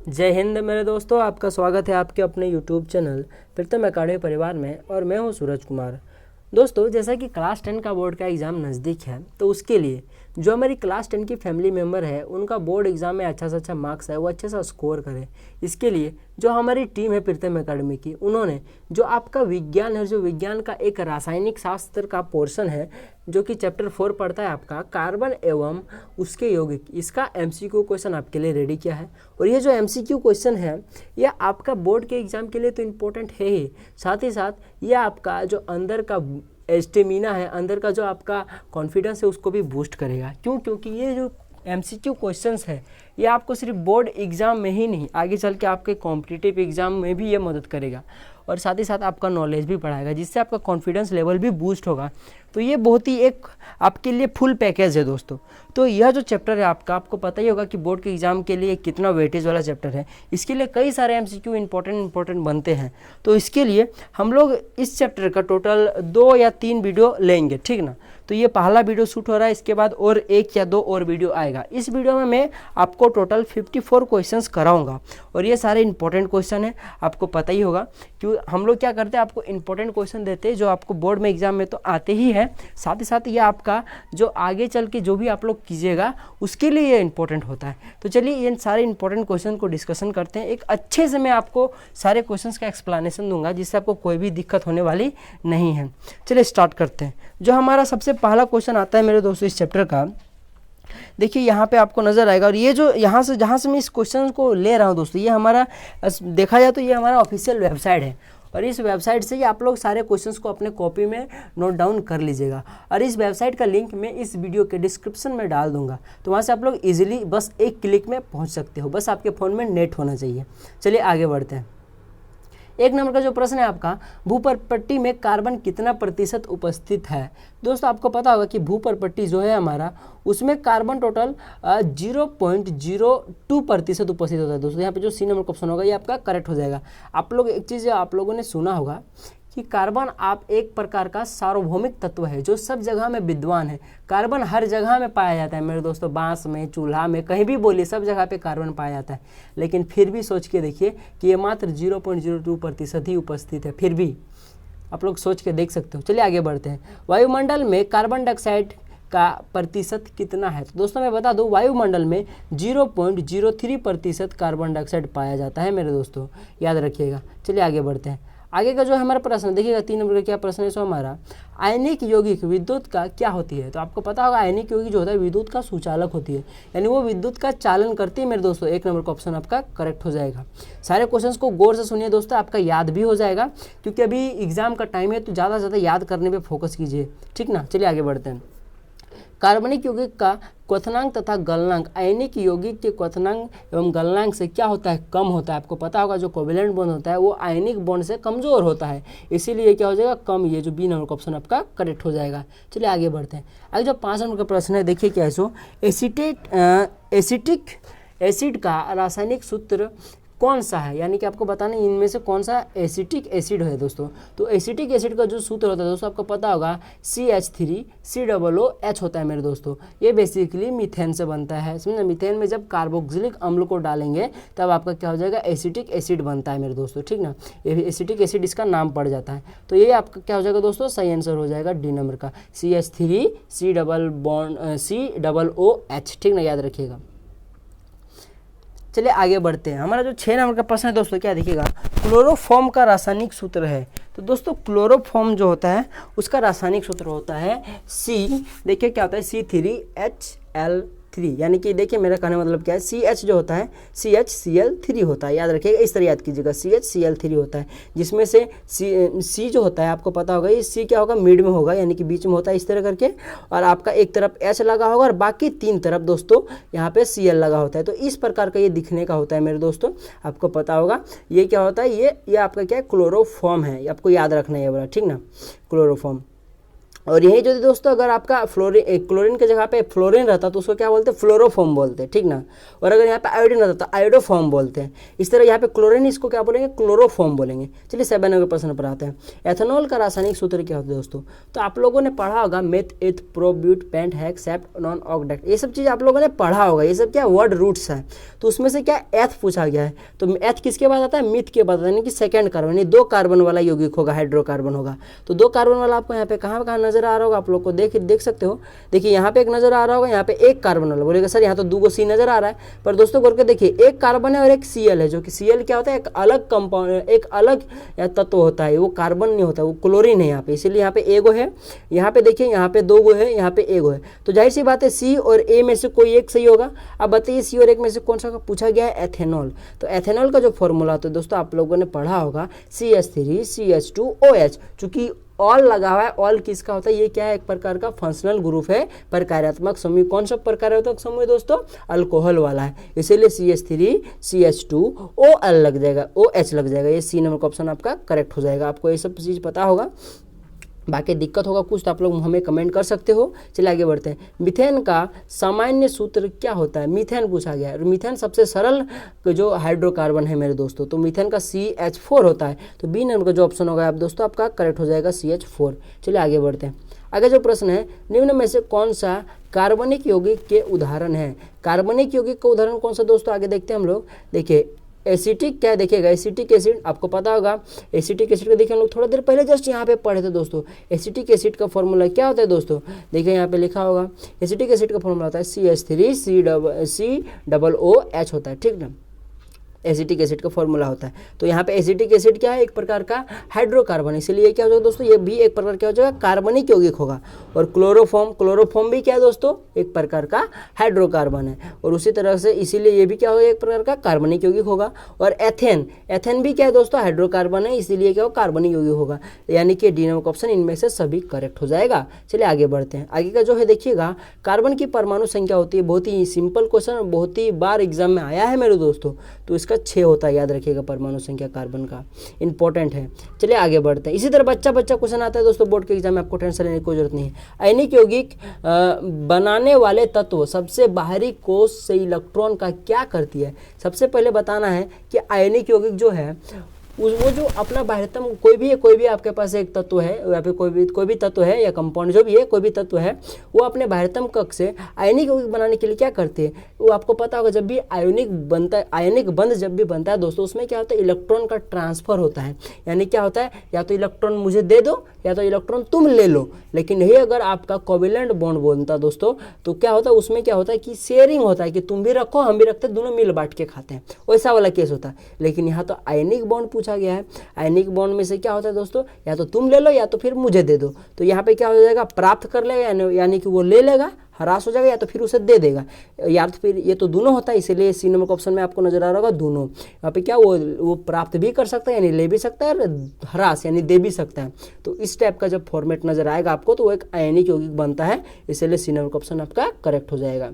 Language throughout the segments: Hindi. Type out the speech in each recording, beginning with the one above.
जय हिंद मेरे दोस्तों, आपका स्वागत है आपके अपने YouTube चैनल प्रीतम अकाडमी परिवार में। और मैं हूं सूरज कुमार। दोस्तों, जैसा कि क्लास 10 का बोर्ड का एग्ज़ाम नज़दीक है, तो उसके लिए जो हमारी क्लास 10 की फैमिली मेम्बर है, उनका बोर्ड एग्ज़ाम में अच्छा से अच्छा मार्क्स है, वो अच्छे सा स्कोर करे। इसके लिए जो हमारी टीम है प्रीतम अकाडमी की, उन्होंने जो आपका विज्ञान है, जो विज्ञान का एक रासायनिक शास्त्र का पोर्शन है, जो कि चैप्टर 4 पढ़ता है आपका कार्बन एवं उसके यौगिक, इसका MCQ क्वेश्चन आपके लिए रेडी किया है। और ये जो MCQ क्वेश्चन है, यह आपका बोर्ड के एग्ज़ाम के लिए तो इम्पोर्टेंट है ही, साथ ही साथ यह आपका जो अंदर का स्टेमिना है, अंदर का जो आपका कॉन्फिडेंस है, उसको भी बूस्ट करेगा। क्योंकि ये जो MCQ क्वेश्चंस है, ये आपको सिर्फ बोर्ड एग्ज़ाम में ही नहीं, आगे चल के आपके कॉम्पिटिटिव एग्ज़ाम में भी ये मदद करेगा और साथ ही साथ आपका नॉलेज भी बढ़ाएगा, जिससे आपका कॉन्फिडेंस लेवल भी बूस्ट होगा। तो ये बहुत ही एक आपके लिए फुल पैकेज है दोस्तों। तो यह जो चैप्टर है आपको पता ही होगा कि बोर्ड के एग्ज़ाम के लिए कितना वेटेज वाला चैप्टर है। इसके लिए कई सारे MCQ इंपॉर्टेंट बनते हैं। तो इसके लिए हम लोग इस चैप्टर का टोटल 2 या 3 वीडियो लेंगे, ठीक ना। तो ये पहला वीडियो शूट हो रहा है, इसके बाद और 1 या 2 और वीडियो आएगा। इस वीडियो में मैं आपको टोटल 54 क्वेश्चंस कराऊंगा और ये सारे इंपॉर्टेंट क्वेश्चन हैं। आपको पता ही होगा कि हम लोग क्या करते हैं, आपको इंपॉर्टेंट क्वेश्चन देते हैं जो आपको बोर्ड में एग्जाम में तो आते ही है, साथ ही साथ ये आपका जो आगे चल के जो भी आप लोग कीजिएगा उसके लिए ये इंपॉर्टेंट होता है। तो चलिए इन सारे इंपॉर्टेंट क्वेश्चन को डिस्कशन करते हैं। एक अच्छे से मैं आपको सारे क्वेश्चंस का एक्सप्लेनेशन दूंगा, जिससे आपको कोई भी दिक्कत होने वाली नहीं है। चलिए स्टार्ट करते हैं। जो हमारा सबसे पहला क्वेश्चन आता है मेरे दोस्तों इस चैप्टर का, देखिए यहाँ पे आपको नजर आएगा। और ये जो यहाँ से जहाँ से मैं इस क्वेश्चन को ले रहा हूँ दोस्तों, ये हमारा देखा जाए तो ये हमारा ऑफिशियल वेबसाइट है और इस वेबसाइट से ही आप लोग सारे क्वेश्चंस को अपने कॉपी में नोट डाउन कर लीजिएगा। और इस वेबसाइट का लिंक मैं इस वीडियो के डिस्क्रिप्शन में डाल दूंगा, तो वहाँ से आप लोग इजीली बस एक क्लिक में पहुँच सकते हो। बस आपके फ़ोन में नेट होना चाहिए। चलिए आगे बढ़ते हैं। 1 नंबर का जो प्रश्न है आपका, भूपर्पट्टी में कार्बन कितना प्रतिशत उपस्थित है। दोस्तों आपको पता होगा कि भूपर्पट्टी जो है हमारा, उसमें कार्बन टोटल 0.02% उपस्थित होता है। दोस्तों यहाँ पे जो C नंबर का ऑप्शन होगा ये आपका करेक्ट हो जाएगा। आप लोग एक चीज़ आप लोगों ने सुना होगा कि कार्बन आप एक प्रकार का सार्वभौमिक तत्व है जो सब जगह में विद्वान है। कार्बन हर जगह में पाया जाता है मेरे दोस्तों, बांस में, चूल्हा में, कहीं भी बोलिए, सब जगह पे कार्बन पाया जाता है। लेकिन फिर भी सोच के देखिए कि ये मात्र 0.02% ही उपस्थित है। फिर भी आप लोग सोच के देख सकते हो। चलिए आगे बढ़ते हैं। वायुमंडल में कार्बन डाइऑक्साइड का प्रतिशत कितना है। तो दोस्तों मैं बता दूं, वायुमंडल में 0.03% कार्बन डाइऑक्साइड पाया जाता है मेरे दोस्तों, याद रखिएगा। चलिए आगे बढ़ते हैं। आगे का जो हमारा प्रश्न देखिएगा, 3 नंबर का क्या प्रश्न है सो हमारा, आयनिक यौगिक विद्युत का क्या होती है। तो आपको पता होगा आयनिक यौगिक जो होता है विद्युत का सुचालक होती है, यानी वो विद्युत का चालन करती है मेरे दोस्तों। 1 नंबर का ऑप्शन आपका करेक्ट हो जाएगा। सारे क्वेश्चंस को गौर से सुनिए दोस्तों, आपका याद भी हो जाएगा, क्योंकि अभी एग्जाम का टाइम है, तो ज़्यादा से ज़्यादा याद करने पर फोकस कीजिए, ठीक ना। चलिए आगे बढ़ते हैं। कार्बनिक यौगिक का क्वथनांक तथा गलनांक, आयनिक यौगिक के क्वथनांक एवं गलनांक से क्या होता है, कम होता है। आपको पता होगा जो कोवेलेंट बॉन्ड होता है वो आयनिक बॉन्ड से कमजोर होता है, इसीलिए क्या हो जाएगा, कम। ये जो B नंबर का ऑप्शन आपका करेक्ट हो जाएगा। चलिए आगे बढ़ते हैं। आगे जो 5 नंबर का प्रश्न है, देखिए क्या है सो, एसिटिक एसिड का रासायनिक सूत्र कौन सा है, यानी कि आपको बताना इनमें से कौन सा एसिटिक एसिड है दोस्तों। तो एसिटिक एसिड का जो सूत्र होता है दोस्तों, आपको पता होगा CH3COOH होता है मेरे दोस्तों। ये बेसिकली मीथेन से बनता है, समझे। मीथेन में जब कार्बोक्सिलिक अम्ल को डालेंगे तब आपका क्या हो जाएगा, एसिटिक एसिड बनता है मेरे दोस्तों, ठीक ना। ये एसिटिक एसिड इसका नाम पड़ जाता है। तो ये आपका क्या हो जाएगा दोस्तों, सही आंसर हो जाएगा D नंबर का, CH3COOH, ठीक ना, याद रखिएगा। चलिए आगे बढ़ते हैं। हमारा जो 6 नंबर का प्रश्न है दोस्तों, क्या देखिएगा, क्लोरोफॉर्म का रासायनिक सूत्र है। तो दोस्तों क्लोरोफॉर्म जो होता है उसका रासायनिक सूत्र होता है देखिए क्या होता है, C3HL3, यानी कि देखिए मेरा कहने मतलब क्या है, CH जो होता है CHCl3 होता है, याद रखिएगा। इस तरह याद कीजिएगा, CHCl3 होता है, जिसमें से C जो होता है आपको पता होगा, ये C क्या होगा, मिड में होगा, यानी कि बीच में होता है इस तरह करके, और आपका एक तरफ H लगा होगा और बाकी 3 तरफ दोस्तों यहाँ पे Cl लगा होता है। तो इस प्रकार का ये दिखने का होता है मेरे दोस्तों, आपको पता होगा। ये क्या होता है, ये आपका क्या है, क्लोरोफॉर्म है, आपको याद रखना है ये वाला, ठीक ना, क्लोरोफॉर्म। और यही जो दोस्तों अगर आपका क्लोरीन की जगह पे फ्लोरीन रहता तो उसको क्या बोलते हैं, फ्लोरोफॉर्म बोलते हैं, ठीक ना। और अगर यहाँ पे आयोडीन रहता तो आयोडोफॉर्म बोलते हैं। इस तरह यहाँ पे क्लोरीन, इसको क्या बोलेंगे, क्लोरोफॉर्म बोलेंगे। चलिए 7 नंबर प्रश्न पर आते हैं। एथेनॉल का रासायनिक सूत्र क्या होता है दोस्तों? तो आप लोगों ने पढ़ा होगा मेथ, एथ, प्रोब्यूट, पेंट, हेक्स, सेप्ट, नॉन, ऑक्टेट, ये सब चीज़ आप लोगों ने पढ़ा होगा। ये सब क्या वर्ड रूट्स है। तो उसमें से क्या एथ पूछा गया है। तो एथ किसके बाद आता है, मिथ के बाद, यानी कि सेकेंड कार्बन, यानी 2 कार्बन वाला यौगिक होगा, हाइड्रोकार्बन होगा। तो 2 कार्बन वाला आपको यहाँ पे कहाँ नजर आ रहा होगा, आप लोग को देख सकते हो। देखिए यहाँ पे एक नजर आ रहा होगा, यहाँ पे 1 कार्बन वाला। बोलेगा सर यहाँ तो 2 सी नजर आ रहा है, पर दोस्तों करके देखिए 1 कार्बन है और एक Cl है, जो कि Cl क्या होता है, एक अलग कंपाउंड, एक अलग तत्व होता है, वो कार्बन नहीं होता, वो क्लोरीन है यहाँ पे। इसीलिए यहाँ पे एगो है, यहाँ पे देखिए यहाँ पे 2 गो है, यहाँ पे एगो है। तो जाहिर सी बात है सी और ए में से कोई एक सही होगा। अब बताइए सी और एक में से कौन सा पूछा गया है, एथेनॉल। तो एथेनॉल का जो फॉर्मूला होता है दोस्तों आप लोगों ने पढ़ा होगा, CH3CH2OH। चूंकि ऑल लगा हुआ है, ऑल किसका होता है, ये क्या है, एक प्रकार का फंक्शनल ग्रुप है, प्रकार्यात्मक समूह। कौन सा प्रकार्यात्मक समूह है दोस्तों, अल्कोहल वाला है, इसीलिए CH3CH2OL लग जाएगा, OH लग जाएगा। ये सी नंबर का ऑप्शन आपका करेक्ट हो जाएगा। आपको ये सब चीज़ पता होगा, बाकी दिक्कत होगा कुछ तो आप लोग हमें कमेंट कर सकते हो। चलिए आगे बढ़ते हैं। मीथेन का सामान्य सूत्र क्या होता है, मीथेन पूछा गया है। मीथेन सबसे सरल जो हाइड्रोकार्बन है मेरे दोस्तों, तो मीथेन का CH4 होता है। तो बी नंबर का जो ऑप्शन होगा आप दोस्तों आपका करेक्ट हो जाएगा, CH4। चलिए आगे बढ़ते हैं। आगे जो प्रश्न है, निम्न में से कौन सा कार्बनिक यौगिक के उदाहरण है। कार्बनिक यौगिक का उदाहरण कौन सा दोस्तों, आगे देखते हैं हम लोग। देखिए एसिटिक क्या देखिएगा, एसिटिक एसिड आपको पता होगा। एसिटिक एसिड का देखिए हम लोग थोड़ा देर पहले जस्ट यहाँ पे पढ़े थे दोस्तों। एसिटिक एसिड का फॉर्मूला क्या होता है दोस्तों, देखिए यहाँ पे लिखा होगा। एसिटिक एसिड का फॉर्मूला होता है CH3COOH होता है, ठीक ना। एसिटिक एसिड का फॉर्मूला होता है। तो यहाँ पे एसिटिक एसिड क्या है, एक प्रकार का हाइड्रोकार्बन, इसलिए क्या हो जाएगा दोस्तों, ये भी एक प्रकार क्या हो जाएगा, कार्बनिक यौगिक होगा। और क्लोरोफॉर्म भी क्या है दोस्तों, एक प्रकार का हाइड्रोकार्बन है। और उसी तरह से इसीलिए ये भी क्या होगा, एक प्रकार का कार्बनिक यौगिक होगा। और एथेन भी क्या है दोस्तों, हाइड्रोकार्बन है, इसीलिए क्या हो, कार्बनिक यौगिक होगा। यानी कि डी नंबर का ऑप्शन इनमें से सभी करेक्ट हो जाएगा। चलिए आगे बढ़ते हैं। आगे का जो है देखिएगा, कार्बन की परमाणु संख्या होती है, बहुत ही सिंपल क्वेश्चन, बहुत ही बार एग्जाम में आया है मेरे दोस्तों। तो इसका 6 होता है, याद रखिएगा परमाणु संख्या कार्बन का, इंपॉर्टेंट है। चलिए आगे बढ़ते हैं। इसी तरह बच्चा क्वेश्चन आता है दोस्तों बोर्ड के एग्जाम में, आपको टेंशन लेने की कोई जरूरत नहीं है। आयनिक यौगिक बनाने वाले तत्व सबसे बाहरी कोश से इलेक्ट्रॉन का क्या करती है। सबसे पहले बताना है कि आयनिक यौगिक जो है वो जो अपना बाह्यतम कोई भी आपके पास एक तत्व है, या फिर कोई भी तत्व है या कंपाउंड जो भी है, कोई भी तत्व है, वो अपने बाह्यतम कक्ष से आयनिक यौगिक बनाने के लिए क्या करते हैं। वो आपको पता होगा, जब भी आयनिक बंध जब भी बनता है दोस्तों, उसमें क्या होता है, इलेक्ट्रॉन का ट्रांसफर होता है। यानी क्या होता है, या तो इलेक्ट्रॉन मुझे दे दो या तो इलेक्ट्रॉन तुम ले लो। लेकिन यही अगर आपका कोवेलेंट बॉन्ड बनता है दोस्तों, तो क्या होता है, उसमें क्या होता है कि शेयरिंग होता है, कि तुम भी रखो हम भी रखते हैं, दोनों मिल बांट के खाते हैं, वैसा वाला केस होता है। लेकिन यहाँ तो आयनिक बॉन्ड पूछा गया है। आयनिक बॉन्ड में से क्या होता है दोस्तों, या तो तुम ले लो या तो फिर मुझे दे दो। तो यहाँ पे क्या हो जाएगा, प्राप्त कर लेगा, यानी कि वो ले लेगा, हरास हो जाएगा, या तो फिर उसे दे देगा, या तो फिर ये तो दोनों होता है। इसीलिए सी नंबर ऑप्शन में आपको नजर आ रहा होगा दोनों। यहाँ पे क्या वो प्राप्त भी कर सकता है, यानी ले भी सकता है, और हरास यानी दे भी सकता है। तो इस टाइप का जब फॉर्मेट नजर आएगा आपको, तो वो एक आयनिक यौगिक बनता है। इसलिए सी नंबर ऑप्शन आपका करेक्ट हो जाएगा।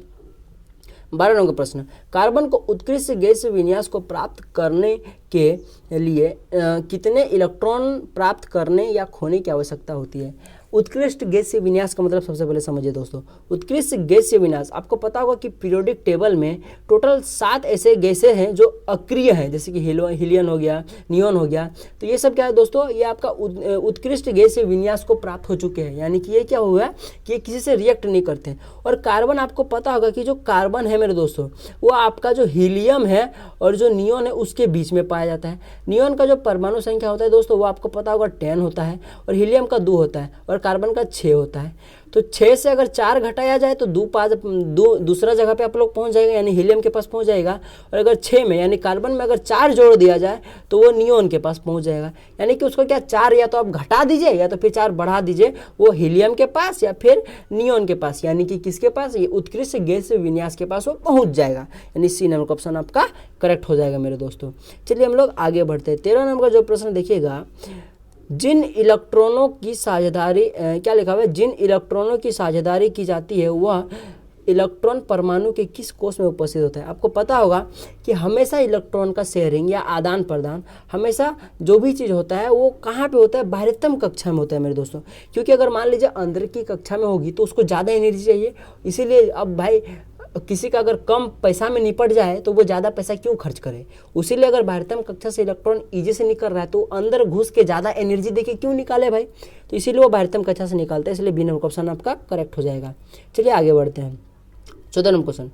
12 नंबर प्रश्न, कार्बन को उत्कृष्ट गैस विन्यास को प्राप्त करने के लिए कितने इलेक्ट्रॉन प्राप्त करने या खोने की आवश्यकता होती है। उत्कृष्ट गैसीय विन्यास का मतलब सबसे पहले समझिए दोस्तों। उत्कृष्ट गैसीय विन्यास आपको पता होगा कि पीरियोडिक टेबल में टोटल 7 ऐसे गैसें हैं जो अक्रिय हैं, जैसे कि हीलियम हो गया, नियॉन हो गया। तो ये सब क्या है दोस्तों, ये आपका उत्कृष्ट गैसीय विन्यास को प्राप्त हो चुके हैं। यानी कि ये क्या हुआ है कि ये किसी से रिएक्ट नहीं करते हैं। और कार्बन आपको पता होगा कि जो कार्बन है मेरे दोस्तों, वो आपका जो हीलियम है और जो नियॉन है उसके बीच में पाया जाता है। नियॉन का जो परमाणु संख्या होता है दोस्तों, वो आपको पता होगा 10 होता है, और हीलियम का 2 होता है, और कार्बन का 6 होता है। तो 6 से अगर 4 घटाया जाए तो दूसरा जगह पे आप लोग पहुंच जाएगा, यानी हीलियम के पास पहुंच जाएगा। और अगर 6 में यानी कार्बन में अगर 4 जोड़ दिया जाए तो वो नियॉन के पास पहुंच जाएगा। यानी कि उसको क्या 4 या तो आप घटा दीजिए या तो फिर 4 बढ़ा दीजिए, वो हीलियम के पास या फिर नियॉन के पास, यानी कि किसके पास, ये उत्कृष्ट गैस विन्यास के पास वो पहुंच जाएगा। यानी सी नंबर का ऑप्शन आपका करेक्ट हो जाएगा मेरे दोस्तों। चलिए हम लोग आगे बढ़ते हैं। 13 नंबर का जो प्रश्न देखिएगा, जिन इलेक्ट्रॉनों की साझेदारी क्या लिखा हुआ है, जिन इलेक्ट्रॉनों की साझेदारी की जाती है वह इलेक्ट्रॉन परमाणु के किस कोष में उपस्थित होता है। आपको पता होगा कि हमेशा इलेक्ट्रॉन का शेयरिंग या आदान प्रदान हमेशा जो भी चीज़ होता है वो कहाँ पे होता है, बाह्यतम कक्षा में होता है मेरे दोस्तों। क्योंकि अगर मान लीजिए अंदर की कक्षा में होगी तो उसको ज़्यादा एनर्जी चाहिए, इसीलिए अब भाई किसी का अगर कम पैसा में निपट जाए तो वो ज़्यादा पैसा क्यों खर्च करे। उसीलिए अगर बाह्यतम कक्षा से इलेक्ट्रॉन ईजी से निकल रहा है तो अंदर घुस के ज़्यादा एनर्जी देके क्यों निकाले भाई, तो इसीलिए वो बाह्यतम कक्षा से निकालता है। इसलिए बी नंबर ऑप्शन आपका करेक्ट हो जाएगा। चलिए आगे बढ़ते हैं। 14 नंबर क्वेश्चन,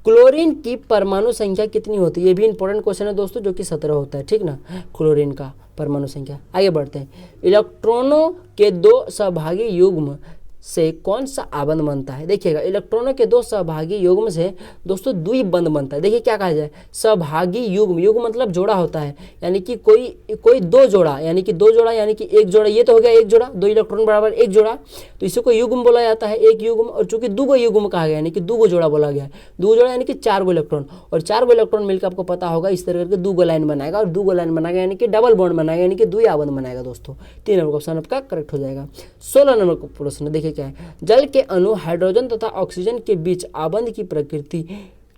क्लोरीन की परमाणु संख्या कितनी होती है। ये भी इंपॉर्टेंट क्वेश्चन है दोस्तों, जो कि 17 होता है, ठीक ना, क्लोरीन का परमाणु संख्या। आगे बढ़ते हैं। इलेक्ट्रॉनों के दो सहभागी युग्म से कौन सा आबंध बनता है। देखिएगा, इलेक्ट्रॉनों के दो सहभागी युग्म से दोस्तों द्विबंध बनता है। देखिए क्या कहा जाए, सहभागी युग्म, युग्म मतलब जोड़ा होता है, यानी कि कोई दो जोड़ा, यानी कि दो जोड़ा, यानी कि एक जोड़ा, ये तो हो गया एक जोड़ा, दो इलेक्ट्रॉन बराबर एक जोड़ा, तो इसी को युग्म बोला जाता है, एक युग्म। और चूंकि दूगो युग्म कहा गया, यानी कि दूगो जोड़ा बोला गया, दूगो जोड़ा यानी कि 4 गो इलेक्ट्रॉन, और 4 गो इलेक्ट्रॉन मिलकर आपको पता होगा इस तरह करके दूगो लाइन बनाएगा, और दूगो लाइन बनाएगा यानी कि डबल बॉन्ड बनाएगा, यानी कि द्विआबंध बनाएगा दोस्तों। 3 नंबर क्वेश्चन आपका करेक्ट हो जाएगा। 16 नंबर का प्रश्न देखिए क्या है, जल के अणु हाइड्रोजन तथा ऑक्सीजन के बीच आबंध की प्रकृति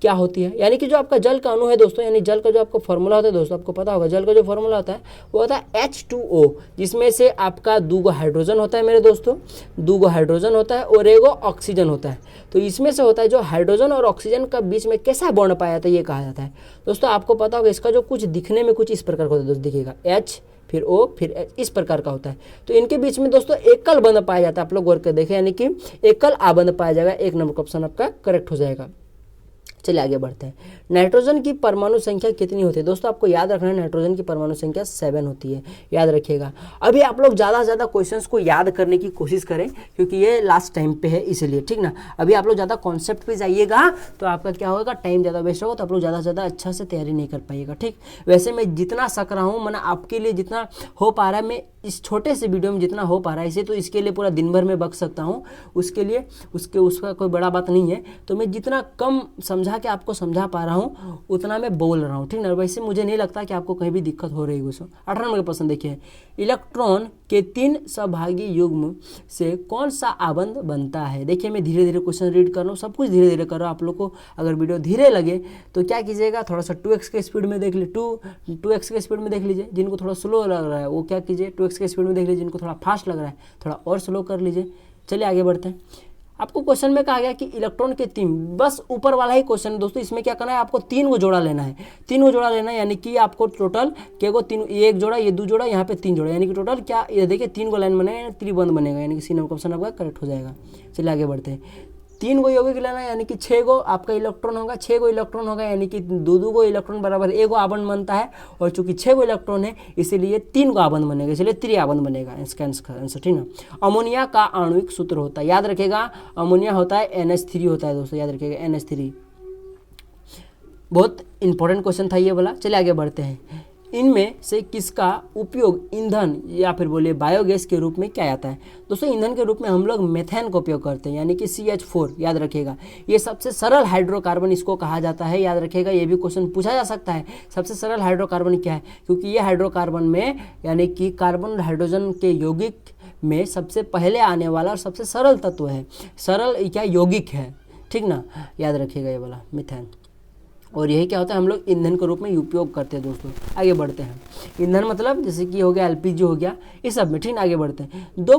क्या होती है। यानी कि जो आपका जल का अणु है दोस्तों, यानी जल का जो आपका फॉर्मूला होता है दोस्तों, आपको पता होगा जल का जो फॉर्मूला होता है वो होता है H2O, जिसमें से आपका 2 गो हाइड्रोजन होता है मेरे दोस्तों, 2 गो हाइड्रोजन होता है और 1 गो ऑक्सीजन होता है। तो इसमें से होता है जो हाइड्रोजन और ऑक्सीजन का बीच में कैसा बॉन्ड पाया जाता है, ये कहा जाता है दोस्तों। आपको पता होगा इसका जो कुछ दिखने में कुछ इस प्रकार का होता है दोस्तों, देखिएगा H फिर O फिर H, इस प्रकार का होता है। तो इनके बीच में दोस्तों एकल बंध पाया जाता है, आप लोग गौर कर देखें, यानी कि एकल आबंध पाया जाएगा। 1 नंबर का ऑप्शन आपका करेक्ट हो जाएगा। चलिए आगे बढ़ते हैं। नाइट्रोजन की परमाणु संख्या कितनी होती है दोस्तों, आपको याद रखना है नाइट्रोजन की परमाणु संख्या 7 होती है, याद रखिएगा। अभी आप लोग ज़्यादा से ज़्यादा क्वेश्चंस को याद करने की कोशिश करें, क्योंकि ये लास्ट टाइम पे है इसलिए, ठीक ना। अभी आप लोग ज़्यादा कॉन्सेप्ट पे जाइएगा तो आपका क्या होगा, टाइम ज़्यादा वेस्ट होगा, तो आप लोग ज़्यादा से ज़्यादा अच्छा से तैयारी नहीं कर पाइएगा, ठीक। वैसे मैं जितना सक रहा हूँ, मैंने आपके लिए जितना हो पा रहा है, मैं इस छोटे से वीडियो में जितना हो पा रहा है, इसे तो इसके लिए पूरा दिन भर में बक सकता हूँ, उसके लिए उसका कोई बड़ा बात नहीं है। तो मैं जितना कम समझा के आपको समझा पा रहा हूँ उतना मैं बोल रहा हूँ, ठीक ना। वैसे मुझे नहीं लगता कि आपको कहीं भी दिक्कत हो रही है उसमें। 18 नंबर का प्रश्न देखिए, इलेक्ट्रॉन के 3 सहभागी युग्म से कौन सा आबंध बनता है। देखिए मैं धीरे धीरे क्वेश्चन रीड कर रहा हूँ, सब कुछ धीरे धीरे कर रहा हूँ। आप लोग को अगर वीडियो धीरे लगे तो क्या कीजिएगा, थोड़ा सा 2x के स्पीड में देख लीजिए, 2x के स्पीड में देख लीजिए। जिनको थोड़ा स्लो लग रहा है वो क्या कीजिए, 2x के स्पीड में देख लीजिए। जिनको थोड़ा फास्ट लग रहा है थोड़ा और स्लो कर लीजिए। चलिए आगे बढ़ते हैं। आपको क्वेश्चन में कहा गया कि इलेक्ट्रॉन के 3, बस ऊपर वाला ही क्वेश्चन है दोस्तों। इसमें क्या करना है, आपको 3 गो जोड़ा लेना है, 3 गो जोड़ा लेना है, यानी कि आपको टोटल क्या को 3, ये एक जोड़ा, ये 2 जोड़ा, यहाँ पे 3 जोड़ा, यानी कि टोटल क्या, ये देखिए 3 गो लाइन बनेगा, त्रिबंध बनेगा, यानी कि सी नंबर क्वेश्चन आपका करेक्ट हो जाएगा। चलिए आगे बढ़ते हैं। 3 गो यौगिक लेना है, यानी कि 6 गो आपका इलेक्ट्रॉन होगा, 6 गो इलेक्ट्रॉन होगा, यानी कि 2 गो इलेक्ट्रॉन बराबर 1 गो आबंध बनता है। और चूंकि 6 गो इलेक्ट्रॉन है इसीलिए 3 गो आबंध बनेगा, इसलिए त्रिआबंध बनेगा इसका आंसर, ठीक ना। अमोनिया का आणविक सूत्र होता है, याद रखेगा, अमोनिया होता है NH3 होता है दोस्तों, याद रखिएगा NH3। बहुत इंपॉर्टेंट क्वेश्चन था ये वाला। चलिए आगे बढ़ते हैं। इनमें से किसका उपयोग ईंधन या फिर बोलिए बायोगैस के रूप में किया जाता है दोस्तों। ईंधन के रूप में हम लोग मेथेन का उपयोग करते हैं, यानी कि CH4, याद रखिएगा। ये सबसे सरल हाइड्रोकार्बन इसको कहा जाता है, याद रखिएगा। ये भी क्वेश्चन पूछा जा सकता है, सबसे सरल हाइड्रोकार्बन क्या है, क्योंकि ये हाइड्रोकार्बन में यानी कि कार्बन हाइड्रोजन के यौगिक में सबसे पहले आने वाला और सबसे सरल तत्व है, सरल क्या यौगिक है, ठीक ना, याद रखिएगा ये वाला मीथेन। और यही क्या होता है, हम लोग ईंधन के रूप में उपयोग करते हैं दोस्तों। आगे बढ़ते हैं। ईंधन मतलब जैसे कि हो गया LPG हो गया, इस सब में, ठीक। आगे बढ़ते हैं। दो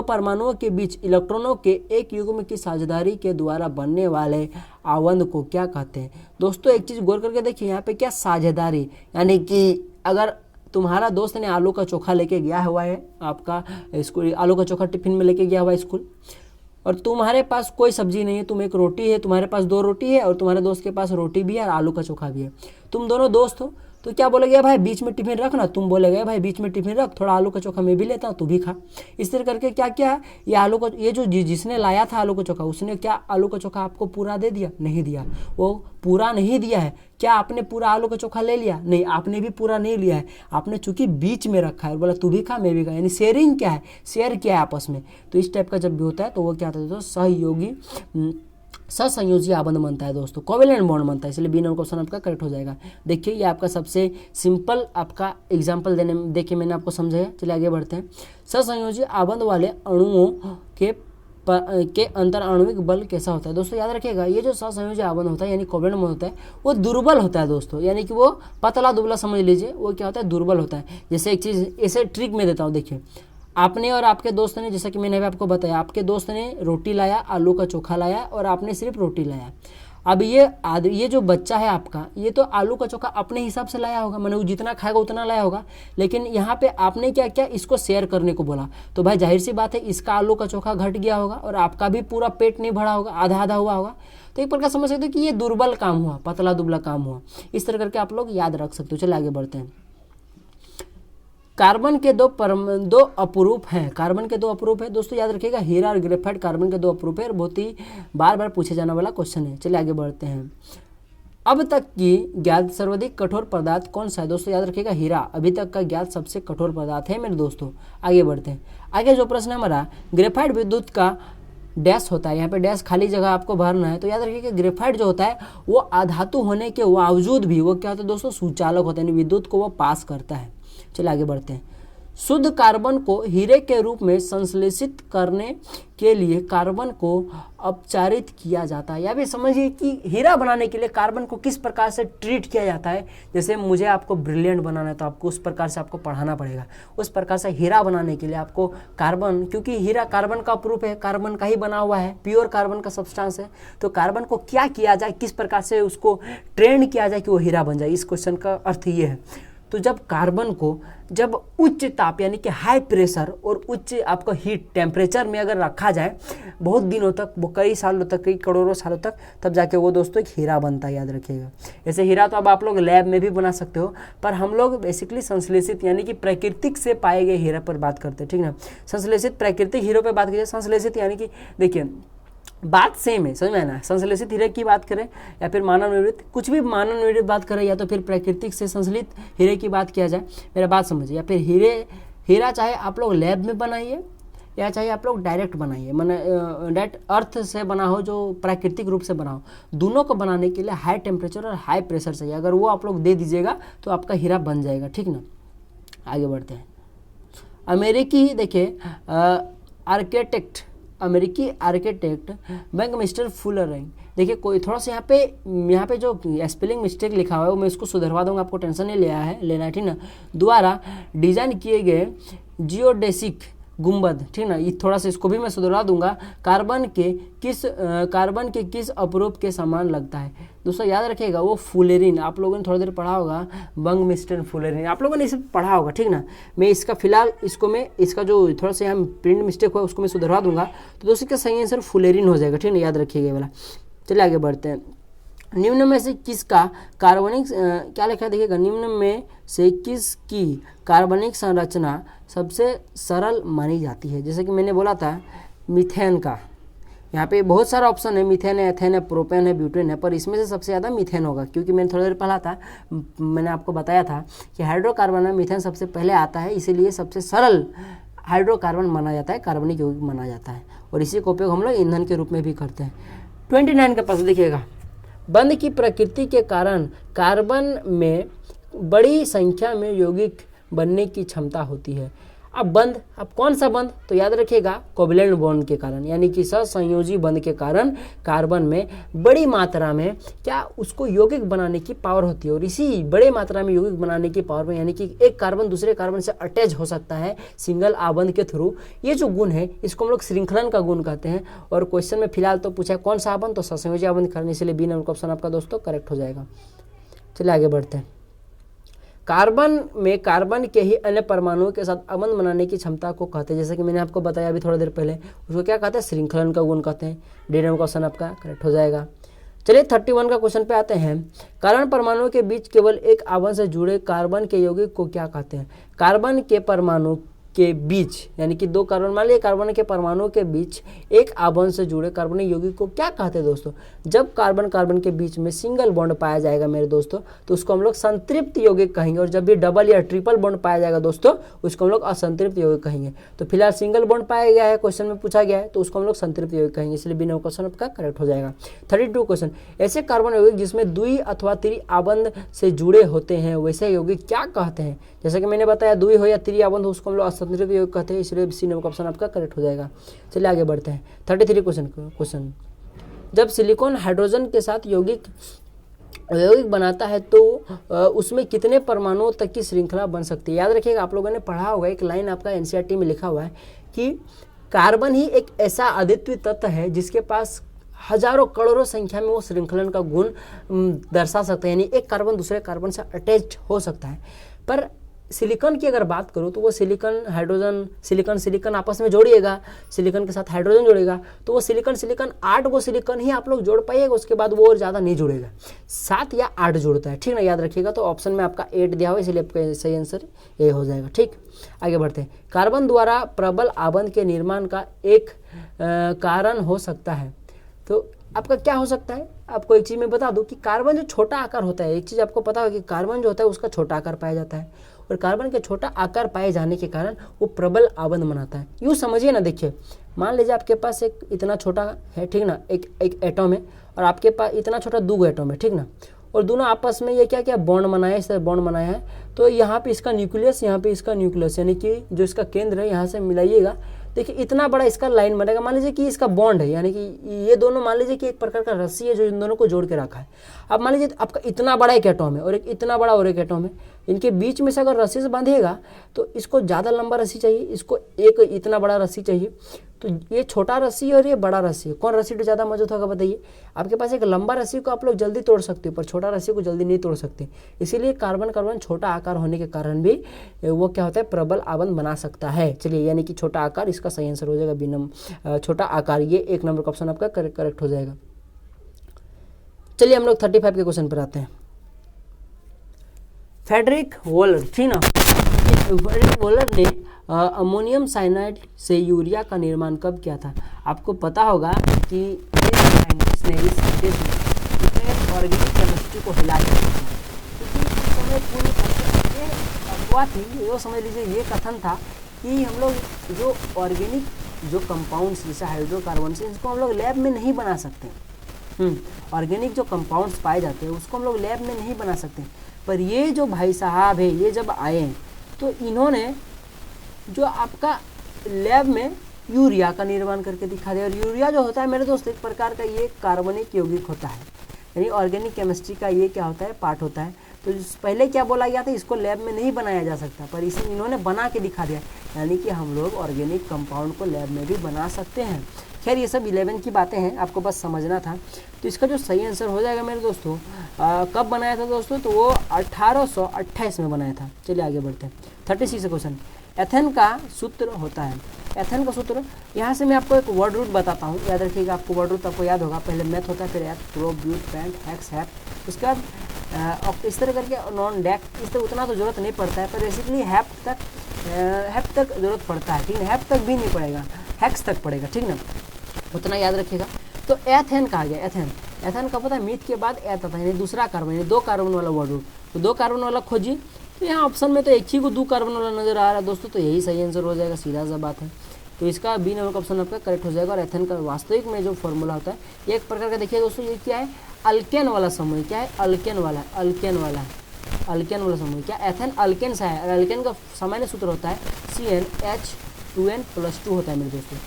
परमाणुओं के बीच इलेक्ट्रॉनों के एक युग्म की साझेदारी के द्वारा बनने वाले आबंध को क्या कहते हैं दोस्तों। एक चीज़ गौर करके देखिए, यहाँ पे क्या साझेदारी, यानी कि अगर तुम्हारा दोस्त ने आलू का चोखा लेके गया हुआ है, आपका स्कूल आलू का चोखा टिफिन में लेके गया हुआ है स्कूल, और तुम्हारे पास कोई सब्जी नहीं है, तुम एक रोटी है, तुम्हारे पास 2 रोटी है, और तुम्हारे दोस्त के पास रोटी भी है और आलू का चोखा भी है। तुम दोनों दोस्त हो, तो क्या बोलेगे, भाई बीच में टिफिन रख ना, तुम बोलेगे भाई बीच में टिफिन रख, थोड़ा आलू का चोखा मैं भी लेता हूँ, तू भी खा। इस तरह करके क्या क्या है, ये आलू का, ये जो जिसने लाया था आलू का चोखा, उसने क्या आलू का चोखा आपको पूरा दे दिया, नहीं दिया, वो पूरा नहीं दिया है। क्या आपने पूरा आलू का चोखा ले लिया, नहीं, आपने भी पूरा नहीं लिया है, आपने चूंकि बीच में रखा है, बोला तू भी खा मैं भी खा, यानी शेयरिंग क्या है, शेयर किया है आपस में। तो इस टाइप का जब भी होता है तो वो क्या होता है दोस्तों, सहयोगी ससंयोजी आबंध बनता है दोस्तों, कोवेलेंट बॉन्ड बनता है, इसलिए बी नंबर क्वेश्चन आपका करेक्ट हो जाएगा। देखिए ये आपका सबसे सिंपल आपका एग्जांपल देखिए मैंने आपको समझाया। चलिए आगे बढ़ते हैं। ससंयोजी आबंध वाले अणुओं के के अंतर आणविक बल कैसा होता है। दोस्तों याद रखिएगा, ये जो सहसंयोजी आबंध होता है यानी कोवलेंट बॉन्ड होता है वो दुर्बल होता है दोस्तों, यानी कि वो पतला दुबला समझ लीजिए, वो क्या होता है, दुर्बल होता है। जैसे एक चीज़ ऐसे ट्रिक में देता हूँ, देखिए आपने और आपके दोस्त ने, जैसा कि मैंने अभी आपको बताया, आपके दोस्त ने रोटी लाया, आलू का चोखा लाया और आपने सिर्फ रोटी लाया। अब ये जो बच्चा है आपका, ये तो आलू का चोखा अपने हिसाब से लाया होगा, मैंने वो जितना खाएगा उतना लाया होगा, लेकिन यहाँ पे आपने क्या किया, इसको शेयर करने को बोला, तो भाई जाहिर सी बात है इसका आलू का चोखा घट गया होगा और आपका भी पूरा पेट नहीं भरा होगा, आधा आधा हुआ होगा। तो एक प्रकार समझ सकते हो कि ये दुर्बल काम हुआ, पतला दुबला काम हुआ। इस तरह करके आप लोग याद रख सकते हो। चलिए आगे बढ़ते हैं। कार्बन के दो अपरूप हैं। कार्बन के दो अपरूप है दोस्तों, याद रखिएगा, हीरा और ग्रेफाइट कार्बन के दो अपरूप है और बहुत ही बार बार पूछे जाने वाला क्वेश्चन है। चलिए आगे बढ़ते हैं। अब तक की ज्ञात सर्वाधिक कठोर पदार्थ कौन सा है। दोस्तों याद रखिएगा, हीरा अभी तक का ज्ञात सबसे कठोर पदार्थ है मेरे दोस्तों। आगे बढ़ते हैं। आगे जो प्रश्न है हमारा, ग्रेफाइट विद्युत का डैश होता है, यहाँ पे डैश खाली जगह आपको भरना है। तो याद रखिए कि ग्रेफाइट जो होता है वो अधातु होने के बावजूद भी वो क्या होता है दोस्तों, सुचालक होता है, यानी विद्युत को वो पास करता है। चलिए आगे बढ़ते हैं। शुद्ध कार्बन को हीरे के रूप में संश्लेषित करने के लिए कार्बन को अपचारित किया जाता है। या भी समझिए कि हीरा बनाने के लिए कार्बन को किस प्रकार से ट्रीट किया जाता है। जैसे मुझे आपको ब्रिलियंट बनाना है तो आपको उस प्रकार से आपको पढ़ाना पड़ेगा, उस प्रकार से हीरा बनाने के लिए आपको कार्बन, क्योंकि हीरा कार्बन का प्रूफ है, कार्बन का ही बना हुआ है, प्योर कार्बन का सब्सटेंस है, तो कार्बन को क्या किया जाए, किस प्रकार से उसको ट्रेन किया जाए कि वो हीरा बन जाए। इस क्वेश्चन का अर्थ ये है। तो जब कार्बन को जब उच्च ताप यानी कि हाई प्रेशर और उच्च आपका हीट टेम्परेचर में अगर रखा जाए बहुत दिनों तक, वो कई सालों तक, कई करोड़ों सालों तक, तब जाके वो दोस्तों एक हीरा बनता है। याद रखिएगा, ऐसे हीरा तो अब आप लोग लैब में भी बना सकते हो, पर हम लोग बेसिकली संश्लेषित यानी कि प्राकृतिक से पाए गए हीरा पर बात करते हैं, ठीक ना। संश्लेषित प्राकृतिक हीरो पर बात कीजिए। संश्लेषित यानी कि देखिए बात सेम है, समझ में आना। संश्लेषित हीरे की बात करें या फिर मानव निर्मित, कुछ भी मानव निर्मित बात करें या तो फिर प्राकृतिक से संश्लेषित हीरे की बात किया जाए, मेरा बात समझिए। या फिर हीरा चाहे आप लोग लैब में बनाइए या चाहे आप लोग डायरेक्ट बनाइए, मैंने डायरेक्ट अर्थ से बना हो, जो प्राकृतिक रूप से बना हो, दोनों को बनाने के लिए हाई टेम्परेचर और हाई प्रेशर चाहिए। अगर वो आप लोग दे दीजिएगा तो आपका हीरा बन जाएगा, ठीक ना। आगे बढ़ते हैं। अमेरिकी देखिए अमेरिकी आर्किटेक्ट बंकमिस्टर फुलर, देखिए कोई थोड़ा सा यहाँ पे जो स्पेलिंग मिस्टेक लिखा हुआ है वो मैं इसको सुधरवा दूंगा, आपको टेंशन नहीं लेना है, ठीक ना। द्वारा डिजाइन किए गए जियोडेसिक गुंबद, ठीक ना, ये थोड़ा सा इसको भी मैं सुधरवा दूंगा। कार्बन के किस अपरूप के समान लगता है। दोस्तों याद रखिएगा, वो फुलेरिन, आप लोगों ने थोड़ी देर पढ़ा होगा, बंकमिस्टर फुलेरिन आप लोगों ने इसे पढ़ा होगा, ठीक ना। मैं इसका फिलहाल इसका जो थोड़ा सा यहाँ प्रिंट मिस्टेक हुआ उसको मैं सुधरवा दूंगा। तो दोस्तों इसका सही आंसर फुलेरिन हो जाएगा, ठीक ना, याद रखिएगा वाला। चलिए आगे बढ़ते हैं। निम्न में से किसका कार्बनिक क्या लिखा है देखिएगा, निम्न में से किसकी कार्बनिक संरचना सबसे सरल मानी जाती है। जैसे कि मैंने बोला था मीथेन का, यहाँ पे बहुत सारा ऑप्शन है, मीथेन है, एथेन है, प्रोपेन है, ब्यूटेन है, पर इसमें से सबसे ज़्यादा मीथेन होगा, क्योंकि मैंने थोड़ी देर पढ़ा था, मैंने आपको बताया था कि हाइड्रोकार्बन में मीथेन सबसे पहले आता है, इसीलिए सबसे सरल हाइड्रोकार्बन माना जाता है, कार्बनिक यौगिक माना जाता है, और इसी का उपयोग हम लोग ईंधन के रूप में भी करते हैं। 29 का प्रश्न देखिएगा, बंध की प्रकृति के कारण कार्बन में बड़ी संख्या में यौगिक बनने की क्षमता होती है। अब कौन सा बंध, तो याद रखिएगा कोवलेंट बॉन्ड के कारण, यानी कि सहसंयोजी बंध के कारण कार्बन में बड़ी मात्रा में क्या उसको यौगिक बनाने की पावर होती है, और इसी बड़े मात्रा में यौगिक बनाने की पावर में यानी कि एक कार्बन दूसरे कार्बन से अटैच हो सकता है सिंगल आबंध के थ्रू। ये जो गुण है इसको हम लोग श्रृंखलन का गुण कहते हैं, और क्वेश्चन में फिलहाल तो पूछा है कौन सा आबंध, तो सहसंयोजी आबंध कारण, इसलिए बी नंबर का ऑप्शन आपका दोस्तों करेक्ट हो जाएगा। चलिए आगे बढ़ते हैं। कार्बन के ही अन्य परमाणुओं के साथ आबंध बनाने की क्षमता को कहते हैं, जैसे कि मैंने आपको बताया अभी थोड़ी देर पहले, उसको क्या कहते हैं, श्रृंखलन का गुण कहते हैं। डी नंबर का ऑप्शन आपका करेक्ट हो जाएगा। चलिए 31 का क्वेश्चन पे आते हैं। कार्बन परमाणुओं के बीच केवल एक आबंध से जुड़े कार्बन के यौगिक को क्या कहते हैं। कार्बन के परमाणु के बीच यानी कि दो कार्बन, मान लिया कार्बन के परमाणुओं के बीच एक आबंध से जुड़े कार्बनिक यौगिक को क्या कहते हैं दोस्तों। जब कार्बन के बीच में सिंगल बॉन्ड पाया जाएगा मेरे दोस्तों तो उसको हम लोग संतृप्त यौगिक कहेंगे, और जब भी डबल या ट्रिपल बॉन्ड पाया जाएगा दोस्तों उसको हम लोग असंतृप्त यौगिक कहेंगे। तो फिलहाल सिंगल बॉन्ड पाया गया है, क्वेश्चन में पूछा गया है, तो उसको हम लोग संतृप्त यौगिक कहेंगे, इसलिए बिना क्वेश्चन आपका करेक्ट हो जाएगा। 32 क्वेश्चन, ऐसे कार्बन यौगिक जिसमें द्वि अथवा त्रि आबंध से जुड़े होते हैं वैसे यौगिक क्या कहते हैं। जैसे कि मैंने बताया द्वि हो या त्रि आबंध उसको हम लोग संतृप्त यौगिक कहते हैं, इसलिए सी नंबर का ऑप्शन आपका करेक्ट हो जाएगा। चलिए आगे बढ़ते हैं 33 क्वेश्चन। जब सिलिकॉन हाइड्रोजन के साथ यौगिक बनाता है तो उसमें कितने परमाणुओं तक की श्रृंखला बन सकती है। याद रखिएगा, आप लोगों ने पढ़ा होगा, एक लाइन आपका एनसीईआरटी में लिखा हुआ है कि कार्बन ही एक ऐसा अद्वितीय तत्व है जिसके पास हजारों करोड़ों संख्या में वो श्रृंखलन का गुण दर्शा सकते हैं, यानी एक कार्बन दूसरे कार्बन से अटैच हो सकता है। पर सिलिकॉन की अगर बात करूँ तो वो सिलिकॉन हाइड्रोजन सिलिकॉन आपस में जोड़िएगा, सिलिकॉन के साथ हाइड्रोजन जोड़ेगा तो वो सिलिकॉन 8 गो सिलिकॉन ही आप लोग जोड़ पाइएगा, उसके बाद वो और ज़्यादा नहीं जुड़ेगा, 7 या 8 जुड़ता है, ठीक ना, याद रखिएगा। तो ऑप्शन में आपका 8 दिया हुआ, इसलिए आपका सही आंसर ये हो जाएगा। ठीक, आगे बढ़ते हैं। कार्बन द्वारा प्रबल आबंध के निर्माण का एक कारण हो सकता है, तो आपका क्या हो सकता है। आपको एक चीज़ मैं बता दूं कि कार्बन जो छोटा आकार होता है, एक चीज़ आपको पता होगा कि कार्बन जो होता है उसका छोटा आकार पाया जाता है, और कार्बन के छोटा आकार पाए जाने के कारण वो प्रबल आबंध बनाता है। यूँ समझिए ना, देखिए मान लीजिए आपके पास एक इतना छोटा है, ठीक ना, एक एटम है, और आपके पास इतना छोटा 2 एटम है, ठीक ना, और दोनों आपस में ये क्या क्या बॉन्ड बनाया है, इस तरह बॉन्ड बनाया है। तो यहाँ पे इसका न्यूक्लियस, यहाँ पे इसका न्यूक्लियस, यानी कि जो इसका केंद्र है यहाँ से मिलाइएगा, देखिए इतना बड़ा इसका लाइन बनेगा। मान लीजिए कि इसका बॉन्ड है, यानी कि ये दोनों मान लीजिए कि एक प्रकार का रस्सी है जो इन दोनों को जोड़ के रखा है। अब मान लीजिए आपका इतना बड़ा एक एटम है और एक इतना बड़ा और एक एटम है, इनके बीच में से अगर रस्सी से बांधिएगा तो इसको ज़्यादा लंबा रस्सी चाहिए, इसको एक इतना बड़ा रस्सी चाहिए। तो ये छोटा रस्सी है और ये बड़ा रस्सी है, कौन रस्सी तो ज़्यादा मजबूत होगा बताइए। आपके पास एक लंबा रस्सी को आप लोग जल्दी तोड़ सकते हो, पर छोटा रस्सी को जल्दी नहीं तोड़ सकते। इसीलिए कार्बन छोटा आकार होने के कारण भी वो क्या होता है, प्रबल आबंध बना सकता है। चलिए, यानी कि छोटा आकार इसका सही आंसर हो जाएगा, छोटा आकार, ये 1 नंबर का ऑप्शन आपका करेक्ट हो जाएगा। चलिए हम लोग 35 के क्वेश्चन पर आते हैं। फ्रेडरिक वॉलर, ठीक ना, फ्रेडरिक वॉलर ने अमोनियम साइनाइड से यूरिया का निर्माण कब किया था। आपको पता होगा कि इस साइंटिस्ट ने ऑर्गेनिक केमिस्ट्री को हिला दिया था, क्योंकि उस समय पूरी ये अफवाह थी, वो समझ लीजिए ये कथन था कि हम लोग जो ऑर्गेनिक जो कंपाउंड्स जैसे हाइड्रोकार्बन से, इसको हम लोग लैब में नहीं बना सकते। ऑर्गेनिक जो कंपाउंड्स पाए जाते हैं उसको हम लोग लैब में नहीं बना सकते। पर ये जो भाई साहब है, ये जब आए हैं तो इन्होंने जो आपका लैब में यूरिया का निर्माण करके दिखा दिया। और यूरिया जो होता है मेरे दोस्त, एक प्रकार का ये कार्बनिक यौगिक होता है, यानी ऑर्गेनिक केमिस्ट्री का ये क्या होता है, पार्ट होता है। तो पहले क्या बोला गया था, इसको लैब में नहीं बनाया जा सकता, पर इसे इन्होंने बना के दिखा दिया, यानी कि हम लोग ऑर्गेनिक कंपाउंड को लैब में भी बना सकते हैं। खैर ये सब 11 की बातें हैं, आपको बस समझना था। तो इसका जो सही आंसर हो जाएगा मेरे दोस्तों, कब बनाया था दोस्तों, तो वो 1828 में बनाया था। चलिए आगे बढ़ते हैं 36 क्वेश्चन। एथेन का सूत्र होता है, एथेन का सूत्र, यहाँ से मैं आपको एक वर्ड रूट बताता हूँ, याद रखिएगा। आपको वर्ड रूट आपको याद होगा, पहले मैथ होता है, फिर एथ, प्रो, ब्यूट, पेंट, हेक्स, हैप, उसके बाद इस तरह करके नॉन डैक, इस तरह उतना तो जरूरत नहीं पड़ता है, पर बेसिकली हैप तक जरूरत पड़ता है, ठीक है। हैप तक भी नहीं पड़ेगा, हैक्स तक पड़ेगा, ठीक ना, उतना याद रखिएगा। तो एथेन कहा गया, एथेन का पता है, मीथ के बाद एथ आता है, यानी दूसरा कार्बन, यानी 2 कार्बन वाला वर्ड रूट। तो 2 कार्बन वाला खोजिए, तो यहाँ ऑप्शन में तो एक ही को 2 कार्बन वाला नजर आ रहा है दोस्तों, तो यही सही आंसर हो जाएगा, सीधा सा बात है। तो इसका बी नंबर का ऑप्शन आपका करेक्ट हो जाएगा। और एथेन का वास्तविक में जो फॉर्मूला होता है, ये एक प्रकार का देखिए दोस्तों, ये क्या है, अल्केन वाला समूह, क्या है, अल्केन वाला समूह, क्या एथेन अल्केन सा है, और अल्केन का सामान्य सूत्र होता है CnH2n+2 होता है मेरे दोस्तों।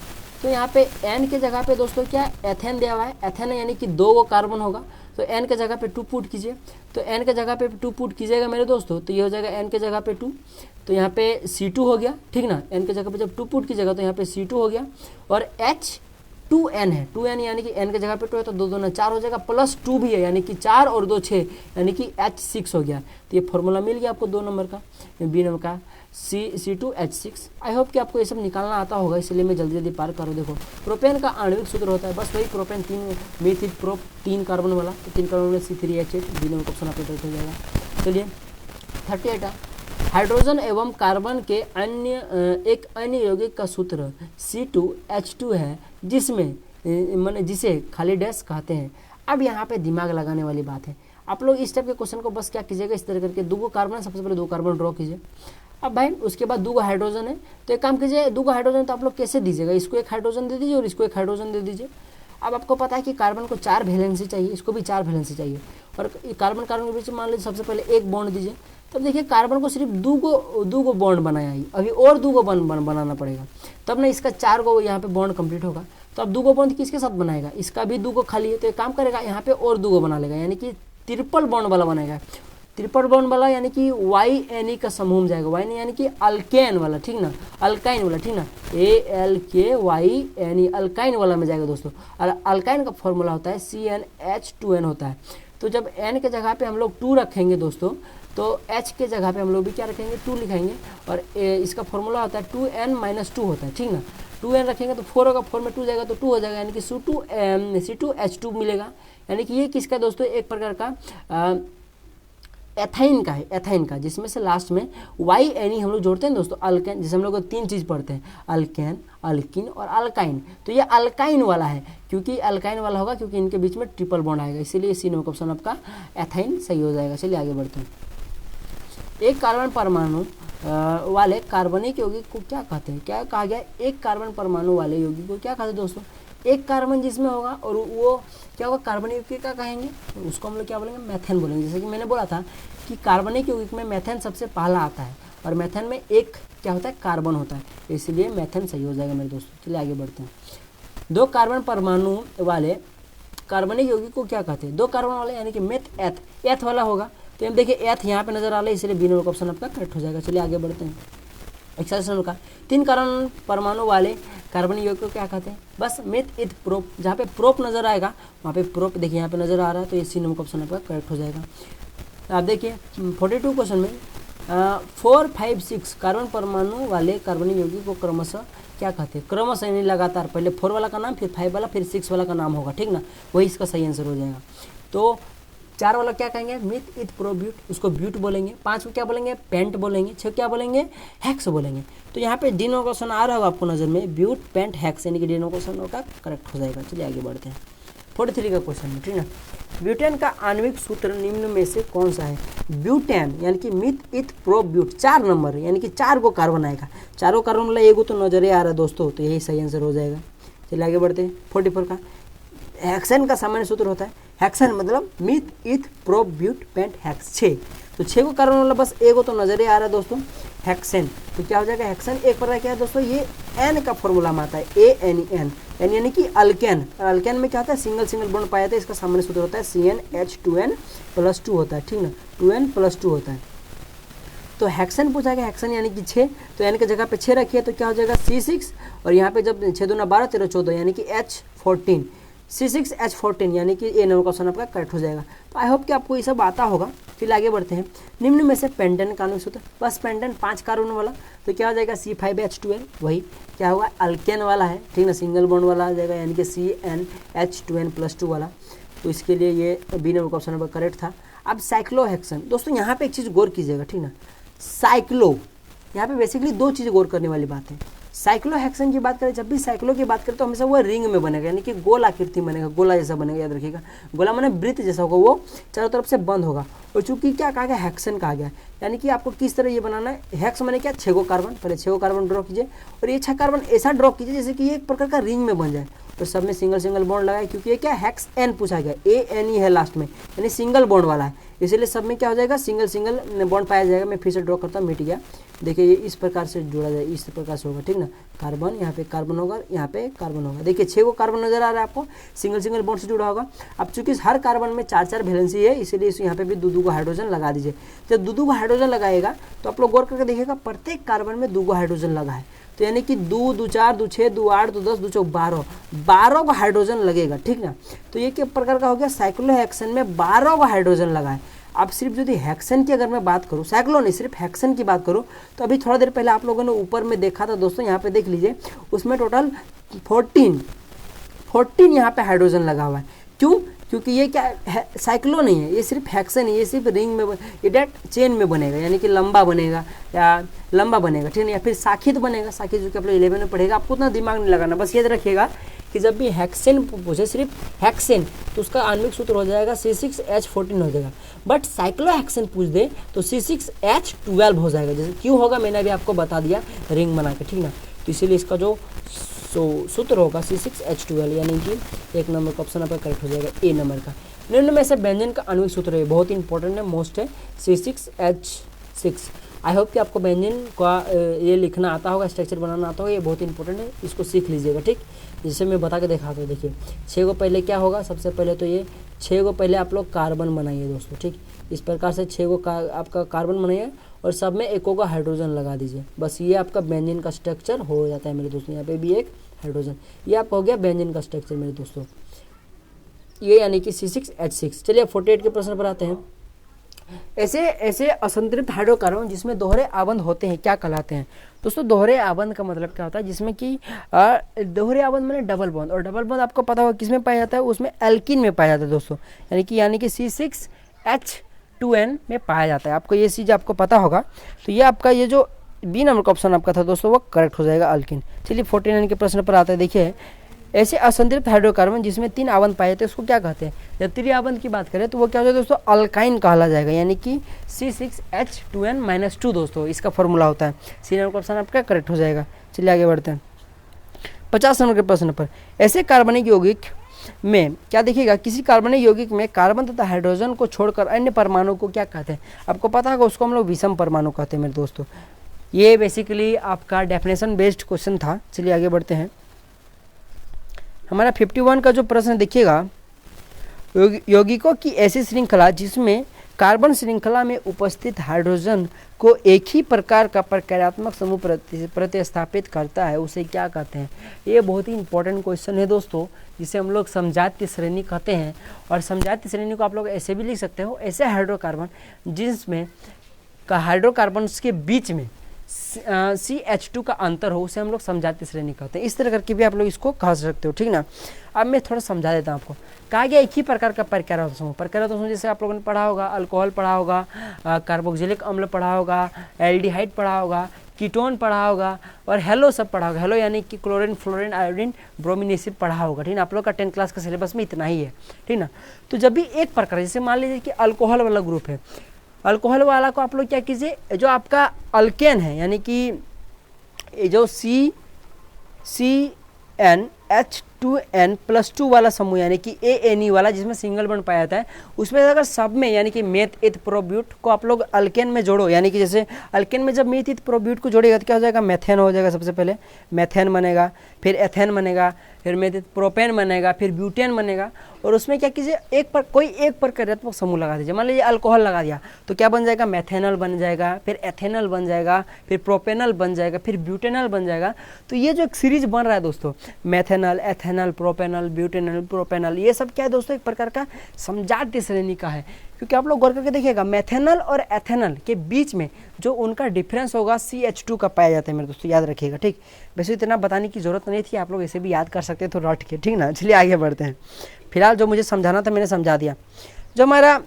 तो यहाँ पे N के जगह पे दोस्तों क्या एथेन दिया हुआ है, एथेन यानी कि 2 कार्बन होगा, तो N के जगह पे 2 पुट कीजिए। तो N के जगह पे 2 पुट कीजिएगा मेरे दोस्तों, तो ये हो जाएगा N के जगह पे 2, तो यहाँ पे C2 हो गया, ठीक ना। N के जगह पे जब 2 पुट कीजिएगा तो यहाँ पे C2 हो गया, और H2n है, 2n यानी कि N के जगह पे 2 है, तो 2 2 4 हो जाएगा, +2 भी है, यानी कि 4 और 2 6, यानी कि H6 हो गया। तो ये फॉर्मूला मिल गया आपको 2 नंबर का, बी नंबर का C2H6। आई होप कि आपको ये सब निकालना आता होगा, इसलिए मैं जल्दी पार करूँ। देखो प्रोपेन का आणविक सूत्र होता है, बस वही प्रोपेन 3 मेथिल प्रो 3 कार्बन वाला, तो 3 कार्बन में C3H8, बी नंबर का ऑप्शन आपको हो जाएगा। चलिए 38 हाइड्रोजन एवं कार्बन के एक अन्य यौगिक का सूत्र C2H2 है, जिसे खाली डैश कहते हैं। अब यहाँ पे दिमाग लगाने वाली बात है, आप लोग इस टाइप के क्वेश्चन को बस क्या कीजिएगा, इस तरह करके 2 कार्बन, सबसे पहले 2 कार्बन ड्रॉ कीजिए। अब भाई उसके बाद 2 हाइड्रोजन है, तो एक काम कीजिए, 2 हाइड्रोजन तो आप लोग कैसे दीजिएगा, इसको 1 हाइड्रोजन दे दीजिए और इसको 1 हाइड्रोजन दे दीजिए। अब आपको पता है कि कार्बन को 4 वैलेंसी चाहिए, इसको भी 4 वैलेंसी चाहिए, और कार्बन के बीच मान लीजिए सबसे पहले 1 बॉन्ड दीजिए, तब देखिए कार्बन को सिर्फ दो गो बॉन्ड बनाया ही, अभी और दो गो बनाना पड़ेगा, तब ना इसका 4 गो यहाँ पे बॉन्ड कंप्लीट होगा। तो अब 2 गो बॉन्ड किसके साथ बनाएगा, इसका भी 2 गो खाली है तो एक काम करेगा यहाँ पे और 2 गो बना लेगा, यानी कि ट्रिपल बॉन्ड वाला बनाएगा। ट्रिपल बॉन्ड वाला यानी कि YNE का समूह में जाएगा, YNE यानी कि अल्केन वाला, ठीक ना, अल्काइन वाला, ठीक ना, ALKYNE अल्काइन वाला में जाएगा दोस्तों। और अल्काइन का फॉर्मूला होता है CnH2n होता है। तो जब N के जगह पे हम लोग 2 रखेंगे दोस्तों, तो H के जगह पे हम लोग भी क्या रखेंगे, 2 लिखेंगे, और इसका फॉर्मूला होता है 2n-2 होता है, ठीक ना। 2n रखेंगे तो 4 होगा, 4 में 2 जाएगा तो 2 हो जाएगा, यानी कि C2H2 मिलेगा। यानी कि ये किसका दोस्तों, एक प्रकार का एथाइन का है, एथाइन का, जिसमें से लास्ट में YNE हम लोग जोड़ते हैं दोस्तों, अल्केन, जिसे हम लोग 3 चीज़ पढ़ते हैं, अल्केन, अल्किन और अल्काइन। तो ये अल्काइन वाला है, क्योंकि अल्काइन वाला होगा क्योंकि इनके बीच में ट्रिपल बॉन्ड आएगा, इसीलिए सी नंबर ऑप्शन आपका एथाइन सही हो जाएगा। चलिए आगे बढ़ते हैं। एक कार्बन परमाणु वाले कार्बनिक यौगिक को क्या कहते हैं, क्या कहा गया, एक कार्बन परमाणु वाले यौगिक को क्या कहते हैं दोस्तों, एक कार्बन जिसमें होगा और वो क्या होगा, कार्बनिक यौगिक क्या कहेंगे, उसको हम लोग क्या बोलेंगे, मैथेन बोलेंगे। जैसे कि मैंने बोला था कि कार्बनिक यौगिक में मैथेन सबसे पहला आता है, और मैथेन में एक क्या होता है, कार्बन होता है, इसलिए मैथेन सही हो जाएगा मेरे दोस्तों। चलिए आगे बढ़ते हैं। 2 कार्बन परमाणु वाले कार्बनिक यौगिक को क्या कहते हैं, 2 कार्बन वाले यानी कि मेथ एथ वाला होगा। तो हम देखिए एथ यहाँ पे नजर आ रहा है, इसलिए बी नंबर ऑप्शन आपका करेक्ट हो जाएगा। चलिए आगे बढ़ते हैं। एक्सरसाइज का 3 कार्बन परमाणु वाले कार्बनिक यौगिक को क्या कहते हैं, बस मेथ इथ प्रोप, जहाँ पे प्रोप नजर आएगा वहाँ पे प्रोप देखिए यहाँ पे नजर आ रहा है, तो ये सी नंबर ऑप्शन आपका करेक्ट हो जाएगा। आप देखिए 42 क्वेश्चन में 4, 5, 6 कार्बन परमाणु वाले कार्बनिक यौगिक को क्रमशः क्या कहते हैं, क्रमशः यानी लगातार, पहले 4 वाला का नाम, फिर 5 वाला, फिर 6 वाला का नाम होगा, ठीक ना, वही इसका सही आंसर हो जाएगा। तो 4 वाला क्या कहेंगे, मिथ इथ प्रोब्यूट, उसको ब्यूट बोलेंगे। 5 को क्या बोलेंगे, पेंट बोलेंगे। 6 क्या बोलेंगे, हेक्स बोलेंगे। तो यहाँ पे डी नंबर क्वेश्चन आ रहा होगा आपको नजर में, ब्यूट, पेंट, हेक्स, यानी कि डी नंबर क्वेश्चन का करेक्ट हो जाएगा। चलिए आगे बढ़ते हैं। 43 का क्वेश्चन है, ठीक ना। ब्यूटेन का आणविक सूत्र निम्न में से कौन सा है, ब्यूटेन यानी कि मिथ इथ प्रोब्यूट, 4 नंबर यानी कि 4 गो कार्बन आएगा, 4 कार्बन मतलब एगो तो नजर आ रहा है दोस्तों, तो यही सही आंसर हो जाएगा। चलिए आगे बढ़ते हैं। 44 का हेक्सेन का सामान्य सूत्र होता है, हेक्सेन मतलब मिथ इथ प्रोप ब्यूट पेंट हेक्स, 6। तो 6 को कार्बन वाला बस एगो तो नजर आ रहा है दोस्तों, हेक्सेन। तो क्या हो जाएगा, हेक्सेन एक प्रकार क्या है दोस्तों, ये एन का फॉर्मूला में आता है, ANEN, एन यानी कि अल्केन। और अल्केन में क्या होता है, सिंगल बॉन्ड पाया जाता है, इसका सामान्य सूत्र होता है CnH2n+2 होता है, ठीक ना, 2n+2 होता है। तो हेक्सेन पूछा गया, हेक्सेन यानी कि 6, तो एन के जगह पे 6 रखिए, तो क्या हो जाएगा C6, और यहाँ पे जब 6 दूना 12, 13 14 यानी कि H14, C6H14 यानी कि ए नंबर क्वेश्चन आपका करेक्ट हो जाएगा। तो आई होप कि आपको ये सब आता होगा। फिर आगे बढ़ते हैं। निम्न में से पेंटेन का आणविक सूत्र, बस पेंटेन 5 कार्बन वाला, तो क्या हो जाएगा, C5H12, वही क्या होगा, अल्केन वाला है, ठीक ना, सिंगल बॉन्ड वाला आ जाएगा, यानी कि CnH2n+2 वाला। तो इसके लिए ये B number question number correct था। अब साइक्लोहेक्सेन दोस्तों, यहाँ पे एक चीज़ गौर कीजिएगा, ठीक ना, साइक्लो, यहाँ पे बेसिकली 2 चीज़ गौर करने वाली बात है। साइक्लोहेक्सेन की बात करें, जब भी साइक्लो की बात करें तो हमेशा वो रिंग में बनेगा, यानी कि गोल आकृति बनेगा, गोला जैसा बनेगा, याद रखिएगा, गोला माने वृत्त जैसा होगा, वो चारों तरफ से बंद होगा। और चूंकि क्या कहा गया, हेक्सेन कहा गया, यानी कि आपको किस तरह ये बनाना है, हेक्स माने क्या, 6 गो कार्बन, पहले 6 गो कार्बन ड्रॉ कीजिए, और ये 6 कार्बन ऐसा ड्रॉ कीजिए जैसे कि ये एक प्रकार का रिंग में बन जाए, तो सब में सिंगल बॉन्ड लगाए, क्योंकि ये क्या हेक्स एन पूछा गया, ANE है लास्ट में, यानी सिंगल बॉन्ड वाला है, इसलिए सब में क्या हो जाएगा, सिंगल बॉन्ड पाया जाएगा। मैं फिर से ड्रॉ करता हूँ, मिट गया, देखिए ये इस प्रकार से जोड़ा जाए, इस प्रकार से होगा, ठीक ना, कार्बन, यहाँ पे कार्बन होगा, यहाँ पे कार्बन होगा, देखिए 6 को कार्बन नजर आ रहा है आपको, सिंगल बॉन्ड से जुड़ा होगा। अब चूंकि हर कार्बन में 4 वैलेंसी है, इसलिए यहाँ पे भी 2 को हाइड्रोजन लगा दीजिए। जब 2 को हाइड्रोजन लगाएगा तो आप लोग गौर करके देखिएगा, प्रत्येक कार्बन में 2 को हाइड्रोजन लगा है, तो यानी कि 2, 2, 4, 2, 6, 2, 8, 2, 10, 2, 4, 12 को हाइड्रोजन लगेगा, ठीक ना। तो ये क्या प्रकार का हो गया, साइक्लोहेक्सेन में 12 को हाइड्रोजन लगा है। अब सिर्फ यदि हेक्सेन की अगर मैं बात करूँ, साइक्लो नहीं, सिर्फ हेक्सेन की बात करूँ, तो अभी थोड़ा देर पहले आप लोगों ने ऊपर में देखा था दोस्तों, यहाँ पे देख लीजिए, उसमें टोटल 14 यहाँ पे हाइड्रोजन लगा हुआ है। क्यों, क्योंकि ये क्या है, साइक्लो नहीं है, ये सिर्फ हेक्सेन है, ये सिर्फ रिंग में, ये डायरेक्ट चेन में बनेगा, यानी कि लंबा बनेगा, ठीक है, या फिर साखित बनेगा, साखित जो कि आप लोग 11 में पढ़ेगा, आपको उतना दिमाग नहीं लगाना, बस याद रखिएगा कि जब भी हेक्सेन पूछे, सिर्फ हेक्सेन, तो उसका आणविक सूत्र हो जाएगा C6H14 हो जाएगा। बट साइक्लोहेक्सेन पूछ दे तो C6H12 हो जाएगा। जैसे क्यों होगा मैंने अभी आपको बता दिया, रिंग बना के, ठीक ना। तो इसीलिए इसका जो सूत्र होगा C6H12, यानी कि 1 नंबर का ऑप्शन आपका करेक्ट हो जाएगा, ए नंबर का। निम्न में से व्यंजन का आणविक सूत्र है, बहुत ही इंपॉर्टेंट है, मोस्ट है, 6। आई होप कि आपको बेंजीन का ये लिखना आता होगा, स्ट्रक्चर बनाना आता होगा, ये बहुत इंपॉर्टेंट है, इसको सीख लीजिएगा, ठीक। जिसे मैं बता के दिखाता हूँ। देखिए 6 को पहले क्या होगा, सबसे पहले तो ये 6 को पहले आप लोग कार्बन बनाइए दोस्तों, ठीक। इस प्रकार से 6 को आपका कार्बन बनाइए और सब में एक को हाइड्रोजन लगा दीजिए, बस ये आपका बेंजीन का स्ट्रक्चर हो जाता है मेरे दोस्तों। यहाँ पे भी एक हाइड्रोजन, ये आपका हो गया बेंजीन का स्ट्रक्चर मेरे दोस्तों, ये यानी कि C6H6। चलिए 48 के प्रश्न पर आते हैं। ऐसे असंतृप्त हाइड्रोकार्बन जिसमें दोहरे आबंध होते हैं क्या कहलाते हैं दोस्तों? दोहरे आबंध का मतलब क्या होता है? जिसमें कि दोहरे आबंध माने डबल बॉन्ड, और डबल बॉन्ड आपको पता होगा किसमें पाया जाता है, उसमें एल्कीन में पाया जाता है दोस्तों, यानी कि C6H2N में पाया जाता है। आपको ये चीज़ आपको पता होगा, तो ये आपका ये जो बी नंबर का ऑप्शन आपका था दोस्तों वो करेक्ट हो जाएगा, अल्किन। चलिए 49 के प्रश्न पर आता है। देखिए ऐसे असंतृप्त हाइड्रोकार्बन जिसमें 3 आबंध पाए जाते हैं उसको क्या कहते हैं? जब त्रिआबंध की बात करें तो वो क्या हो जाएगा दोस्तों? अल्काइन कहला जाएगा, यानी कि C6H2N-2 दोस्तों इसका फॉर्मूला होता है। सी नंबर का ऑप्शन आपका करेक्ट हो जाएगा। चलिए आगे बढ़ते हैं 50 नंबर के प्रश्न पर। ऐसे कार्बनिक यौगिक में क्या देखिएगा, किसी कार्बनिक यौगिक में कार्बन तथा हाइड्रोजन को छोड़कर अन्य परमाणु को क्या कहते हैं? आपको पता होगा उसको हम लोग विषम परमाणु कहते हैं मेरे दोस्तों। ये बेसिकली आपका डेफिनेशन बेस्ड क्वेश्चन था। चलिए आगे बढ़ते हैं। हमारा 51 का जो प्रश्न देखिएगा, यौगिकों की ऐसी श्रृंखला जिसमें कार्बन श्रृंखला में उपस्थित हाइड्रोजन को एक ही प्रकार का प्रक्रियात्मक समूह प्रतिस्थापित करता है उसे क्या कहते हैं? ये बहुत ही इंपॉर्टेंट क्वेश्चन है दोस्तों, जिसे हम लोग समजातीय श्रेणी कहते हैं। और समजातीय श्रेणी को आप लोग ऐसे भी लिख सकते हो, ऐसे हाइड्रोकार्बन जिसमें का हाइड्रोकार्बन्स के बीच में CH2 का अंतर हो उसे हम लोग समजातीय श्रेणी कहते हैं। इस तरह करके भी आप लोग इसको कह सकते हो, ठीक ना। अब मैं थोड़ा समझा देता हूँ आपको। कहा गया एक ही प्रकार का प्रक्रियात्मक समूह, जैसे आप लोगों ने पढ़ा होगा, अल्कोहल पढ़ा होगा, कार्बोक्सिलिक अम्ल पढ़ा होगा, एल्डिहाइड पढ़ा होगा, कीटोन पढ़ा होगा और हेलो सब पढ़ा होगा। हेलो यानी कि क्लोरीन, फ्लोरीन, आयोडीन, ब्रोमीन, ये सब पढ़ा होगा, ठीक ना। आप लोग का 10th क्लास का सिलेबस में इतना ही है, ठीक ना। तो जब भी एक प्रकार, जैसे मान लीजिए कि अल्कोहल वाला ग्रुप है, अल्कोहल वाला को आप लोग क्या कीजिए, जो आपका अल्केन है यानी कि जो CnH2n+2 वाला समूह यानी कि ANE वाला जिसमें सिंगल बॉन्ड पाया जाता है, उसमें अगर सब में यानी कि मेथ इथ प्रोब्यूट को आप लोग अल्केन में जोड़ो, यानी कि जैसे अल्केन में जब मेथ इथ प्रोब्यूट को जोड़ेगा तो क्या हो जाएगा? मेथेन हो जाएगा। सबसे पहले मेथेन बनेगा, फिर एथेन बनेगा, फिर मेथ इथ प्रोपेन बनेगा, फिर ब्यूटेन बनेगा। और उसमें क्या कीजिए, कोई एक प्रक्रियात्मक समूह लगा दीजिए। मान लीजिए अल्कोहल लगा दिया तो क्या बन जाएगा? मेथेनल बन जाएगा, फिर एथेनल बन जाएगा, फिर प्रोपेनल बन जाएगा, फिर ब्यूटेनल बन जाएगा। तो ये जो एक सीरीज बन रहा है दोस्तों, मेथेनल, एथेनल, प्रोपेनल, ब्यूटेनल, प्रोपेनल, ये सब क्या है दोस्तों? एक प्रकार का समजातीय श्रेणी का है। क्योंकि आप लोग गौर करके देखिएगा, मेथेनल और एथेनल के बीच में जो उनका डिफरेंस होगा CH2 का पाया जाता है मेरे दोस्तों, याद रखिएगा, ठीक। वैसे इतना बताने की जरूरत नहीं थी, आप लोग ऐसे भी याद कर सकते तो रट के, ठीक ना। चलिए आगे बढ़ते हैं। फिलहाल जो मुझे समझाना था मैंने समझा दिया। जो हमारा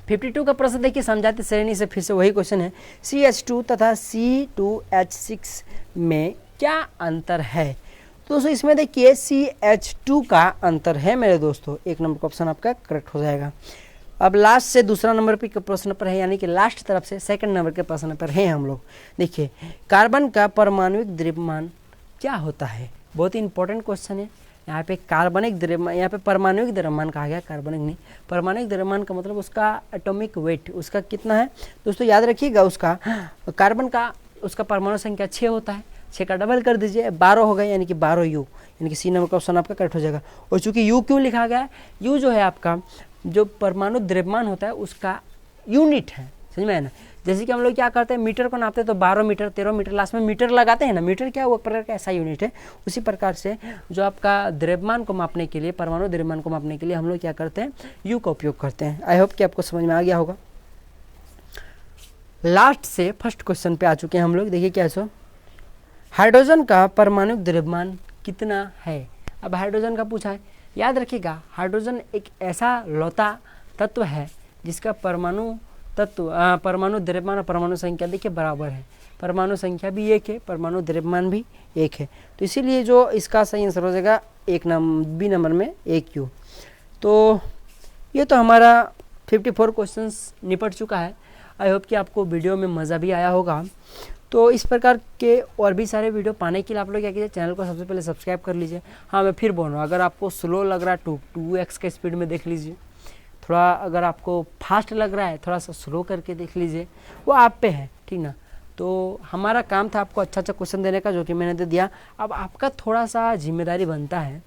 52 का प्रश्न देखिए, समजातीय श्रेणी से फिर से वही क्वेश्चन है, CH2 तथा C2H6 में क्या अंतर है? दोस्तों इसमें देखिए CH2 का अंतर है मेरे दोस्तों, 1 नंबर का ऑप्शन आपका करेक्ट हो जाएगा। अब लास्ट से दूसरा नंबर पे प्रश्न पर है, यानी कि लास्ट तरफ से 2nd नंबर के प्रश्न पर हैं हम लोग। देखिए कार्बन का परमाणुिक द्रव्यमान क्या होता है? बहुत ही इंपॉर्टेंट क्वेश्चन है। यहाँ पे कार्बनिक द्रव्यमान, यहाँ पे परमाणुिक द्रव्यमान कहा गया, कार्बनिक नहीं। परमाणुिक द्रव्यमान का मतलब उसका एटॉमिक वेट उसका कितना है दोस्तों, याद रखिएगा। उसका कार्बन का उसका परमाणु संख्या 6 होता है, 6 का डबल कर दीजिए 12 हो गए, यानी कि 12U, यानी कि सी नंबर का ऑप्शन आपका करेक्ट हो जाएगा। और चूंकि यू क्यों लिखा गया है, यू जो है आपका जो परमाणु द्रव्यमान होता है उसका यूनिट है, समझ में है ना। जैसे कि हम लोग क्या करते हैं, मीटर को नापते हैं तो 12 मीटर, 13 मीटर, लास्ट में मीटर लगाते हैं ना। मीटर क्या है, वो प्रकार का ऐसा यूनिट है। उसी प्रकार से जो आपका द्रव्यमान को मापने के लिए, परमाणु द्रव्यमान को मापने के लिए हम लोग क्या करते हैं, यू का उपयोग करते हैं। आई होप कि आपको समझ में आ गया होगा। लास्ट से फर्स्ट क्वेश्चन पे आ चुके हैं हम लोग। देखिए क्या है, हाइड्रोजन का परमाणु द्रव्यमान कितना है? अब हाइड्रोजन का पूछा है, याद रखिएगा हाइड्रोजन एक ऐसा लौता तत्व है जिसका परमाणु द्रव्यमान और परमाणु संख्या देखिए बराबर है। परमाणु संख्या भी 1 है, परमाणु द्रव्यमान भी 1 है। तो इसीलिए जो इसका सही आंसर हो जाएगा बी नंबर में 1U। तो ये तो हमारा 54 क्वेश्चंस निपट चुका है। आई होप कि आपको वीडियो में मज़ा भी आया होगा। तो इस प्रकार के और भी सारे वीडियो पाने के लिए आप लोग क्या कीजिए, चैनल को सबसे पहले सब्सक्राइब कर लीजिए। हाँ मैं फिर बोल रहा हूँ, अगर आपको स्लो लग रहा है 2x के स्पीड में देख लीजिए, थोड़ा अगर आपको फास्ट लग रहा है थोड़ा सा स्लो करके देख लीजिए, वो आप पे है, ठीक ना। तो हमारा काम था आपको अच्छा अच्छा क्वेश्चन देने का, जो कि मैंने दे दिया। अब आपका थोड़ा सा जिम्मेदारी बनता है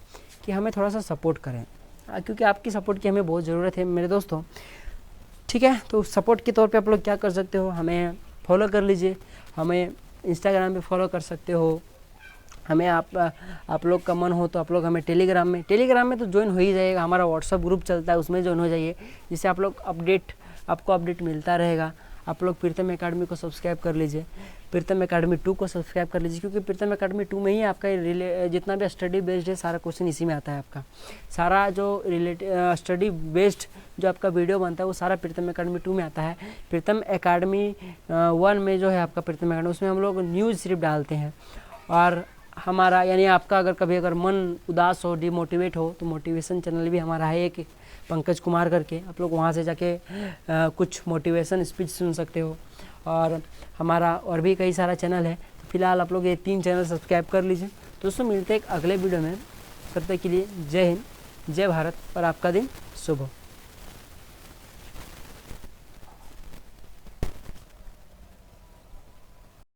कि हमें थोड़ा सा सपोर्ट करें, क्योंकि आपकी सपोर्ट की हमें बहुत ज़रूरत है मेरे दोस्तों, ठीक है। तो सपोर्ट के तौर पे आप लोग क्या कर सकते हो, हमें फॉलो कर लीजिए, हमें इंस्टाग्राम पे फॉलो कर सकते हो, हमें आप लोग का मन हो तो आप लोग हमें टेलीग्राम में तो ज्वाइन हो ही जाएगा, हमारा व्हाट्सअप ग्रुप चलता है उसमें ज्वाइन हो जाइए, जिससे आप लोग आपको अपडेट मिलता रहेगा। आप लोग प्रीतम एकेडमी को सब्सक्राइब कर लीजिए, प्रीतम एकेडमी 2 को सब्सक्राइब कर लीजिए, क्योंकि प्रीतम एकेडमी 2 में ही आपका जितना भी स्टडी बेस्ड है सारा क्वेश्चन इसी में आता है। आपका सारा जो स्टडी बेस्ड जो आपका वीडियो बनता है वो सारा प्रीतम एकेडमी 2 में आता है। प्रीतम एकेडमी 1 में जो है आपका प्रीतम एकेडमी, उसमें हम लोग न्यूज़ सिर्फ डालते हैं। और हमारा यानी आपका अगर मन उदास हो, डिमोटिवेट हो, तो मोटिवेशन चैनल भी हमारा है एक, पंकज कुमार करके, आप लोग वहाँ से जाके कुछ मोटिवेशन स्पीच सुन सकते हो। और हमारा और भी कई सारा चैनल है, फिलहाल आप लोग ये 3 चैनल सब्सक्राइब कर लीजिए। दोस्तों मिलते हैं एक अगले वीडियो में, तब तक के लिए जय हिंद, जय भारत और आपका दिन शुभ हो।